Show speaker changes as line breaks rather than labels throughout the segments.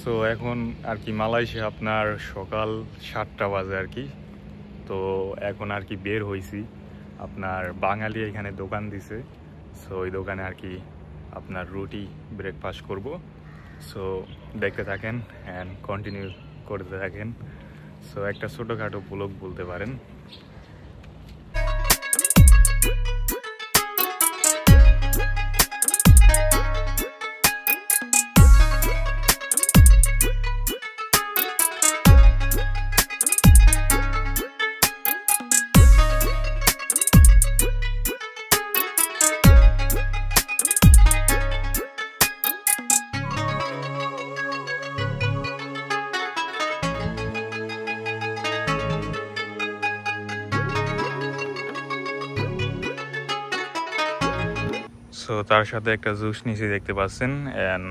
So এখন আর কি Malaysia আপনার সকাল 7টা বাজে আর কি। তো এখন আর কি বের হয়েছি, আপনার বাঙালি এখানে দোকান দিছে। সো ওই দোকানে আর কি আপনার রুটি ব্রেকফাস্ট করব। সো দেখতে থাকেন অ্যান্ড কন্টিনিউ করতে থাকেন। সো একটা ছোটোখাটো ব্লগ বলতে পারেন। সো তার সাথে একটা জুস নিচে দেখতে পাচ্ছেন, অ্যান্ড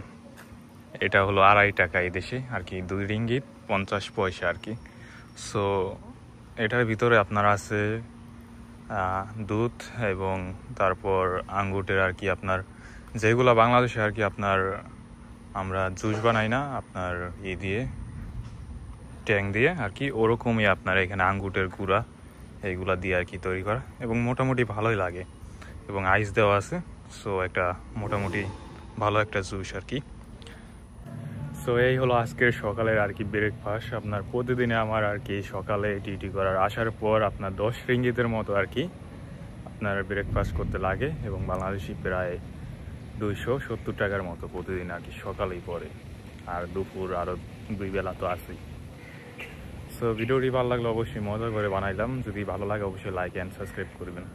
এটা হলো 2.5 টাকা এই দেশে আর কি, 2 রিঙ্গিত 50 পয়সা আর কি। সো এটার ভিতরে আপনার আছে দুধ এবং তারপর আঙ্গুরের আর কি, আপনার যেগুলো বাংলাদেশে আর কি আপনার আমরা জুস বানাই না আপনার দিয়ে ট্যাং দিয়ে আর কি, ওরকমই আপনার এখানে আঙ্গুরের গুঁড়া এইগুলা দিয়ে আর কি তৈরি করা, এবং মোটামুটি ভালোই লাগে এবং আইস দেওয়া আছে। সো একটা মোটামুটি ভালো একটা জুস আর কি। সো এই হলো আজকের সকালের আর কি ব্রেকফাস্ট। আপনার প্রতিদিনে আমার আর কি সকালে ডিউটি করার আসার পর আপনার 10 রিঙ্গিতের মতো আর কি আপনার ব্রেকফাস্ট করতে লাগে, এবং বাংলাদেশি প্রায় 270 টাকার মতো প্রতিদিন আর কি সকালেই পড়ে, আর দুপুর আরও 2 বেলা তো আছেই। সো ভিডিওটি ভালো লাগলে অবশ্যই মজা করে বানাইলাম, যদি ভালো লাগে অবশ্যই লাইক অ্যান্ড সাবস্ক্রাইব করবেন।